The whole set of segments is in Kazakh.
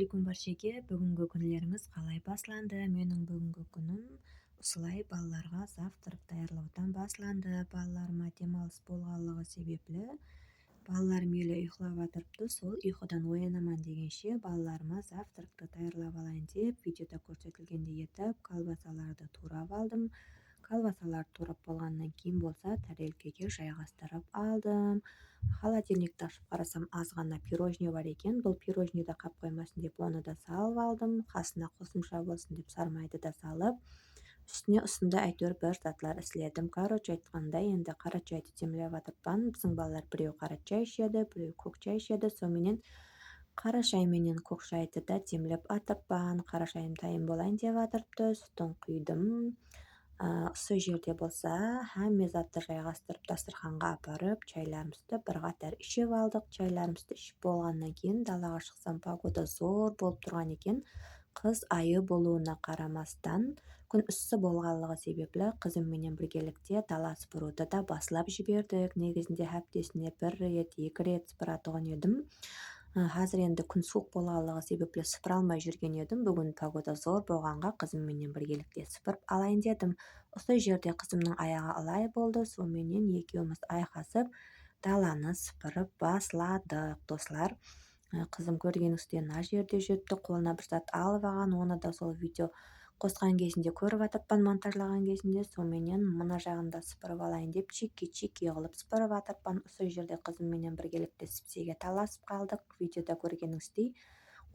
Ассалаумағалейкум баршеге. Бүгінгі күнлеріңіз қалай басланды? Менің бүгінгі күнім осылай балаларға завтрак даярлаудан басланды. Балаларыма демалыс болғанлығы себеплі балаларым еле ұйықтап жатырыпты. Сол ұйқыдан оянаман дегенше балаларыма завтракты даярлап алайын деп видеода көрсетілгендей етіп колбасаларды турап алдым. Колбасалар турап болғаннан кейін болса тарелкеге жайғастырып алдым. Холодильникті ашып қарасам аз ғана пирожный бар екен. Бұл пирожныйды қап қоймасын деп оны да салып алдым. Қасына қосымша болсын деп сармайды да салып, үстіне ұсынды әйтеуір бір затлар істедім. Короче айтқанда енді қара чайды демлеп жатырппын. Біздің балалар біреу қара чай ішеді, біреу көк чай ішеді. Сонымен қара шай менен көк шайды да демлеп жатырппын. Қара шайым дайын болайын деп жатырыпты. Сүтін құйдым. Осы жерде болса һәмме затты жайғастырып дастарханға апарып чайларымызды бір қатар ішіп алдық. Чайларымызды ішіп болғаннан кейін далаға шықсам погода зор болып тұрған екен. Қыз айы болуына қарамастан күн ыссы болғанлығы себеплі қызым менен біргелікте дала сыпыруды да баслап жібердік. Негізінде һәптесіне бір рет, екі рет сыпыратығын едім. Қазір енді күн суық болғанлығы себеплі сыпыра алмай жүрген едім. Бүгін погода зор болғанға қызым менен біргелікте сыпырып алайын дедім. Осы жерде қызымның аяғы ылай болды. Сонымен екеуміз айқасып даланы сыпырып басладық, достар. Қызым көргеніңіздей мына жерде жүріпті, қолына бір зат алып алған. Оны да сол видео қосқан кезінде көріп жатырппын, монтажлаған кезінде. Сонымен мына жағында сыпырып алайын деп чики қылып сыпырып жатырппын. Осы жерде қызым менен біргелікте сіпсеге таласып қалдық. Видеода көргеніңіздей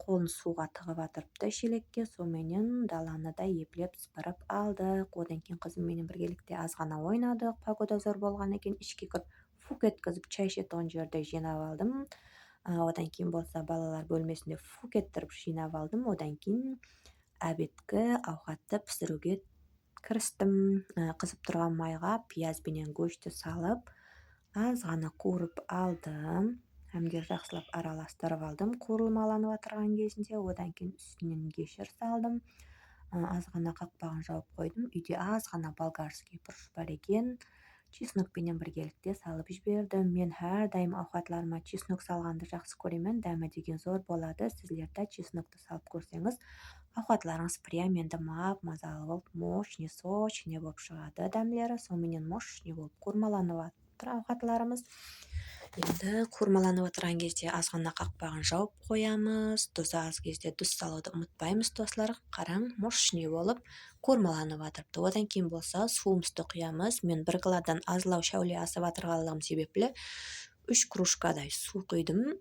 қолын суға тығып жатырыпты шелекке. Сонымен даланы да еплеп сыпырып алдық. Одан кейін қызым менен біргелікте аз ғана ойнадық. Погода зор болған екен, ішке кіріп фук еткізіп чай ішетін жерде жинап алдым. Одан кейін болса балалар бөлмесінде фук еттіріп жинап алдым. Одан кейін әбеткі ауқатты пісіруге кірістім. Қызып тұрған майға пияз бенен көшті салып, аз ғана қуырып алдым. Әмдер жақсылап араластырып алдым қуырылмаланып отырған кезінде. Одан кейін үстінен кешір салдым. Аз ғана қақпағын жауып қойдым. Үйде аз ғана болгарский бұрыш бар екен. Чеснокпенен біргелікте салып жібердім. Мен әрдайым ауқатларыма чеснок салғанды жақсы көремін. Дәмі деген зор болады. Сіздер де чеснокты салып көрсеңіз, ауқатларыңыз прям енді мазалы болып, мощный, сочный болып шығады дәмлері. Сонымен мощный болып қуырмаланып жатыр ауқатларымыз. Енді қуырмаланып отырған кезде аз ғана қақпағын жауып қоямыз. Тұзы аз кезде тұз салуды ұмытпаймыз, достар. Қараң, мощный болып қуырмаланып жатырыпты. Одан кейін болса суымызды құямыз. Мен бір кыладан азлау шәуле асып жатырғанлығым себеплі 3 кружкадай су құйдым.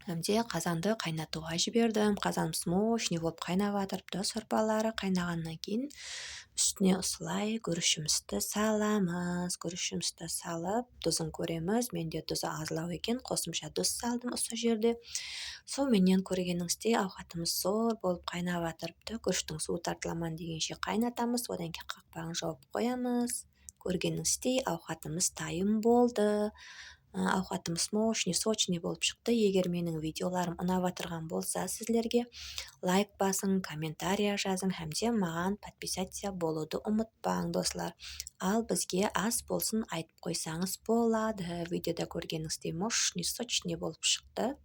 Әмде қазанды қайнатуға жібердім. Қазанымыз мощный болып қайнап жатырыпты. Сорпалары қайнағаннан кейін үстіне осылай күрішімізді саламыз. Күрішімізді салып, тұзын көреміз. Менде тұзы азлау екен, қосымша тұз салдым осы жерде. Сонымен көргеніңіздей ауқатымыз зор болып қайнап жатырыпты. Күріштің суы тартыламан дегенше қайнатамыз. Одан кейін қақпағын жауып қоямыз. Көргеніңіздей ауқатымыз дайын болды. Ауқатымыз мощный, сочный болып шықты. Егер менің видеоларым ұнап жатырған болса, сіздерге лайк басың, комментария жазың, һәмде маған подписаться болуды ұмытпаң, достар. Ал бізге аз болсын айтып қойсаңыз болады. Видеода көргеніңіздей мощный, сочный болып шықты.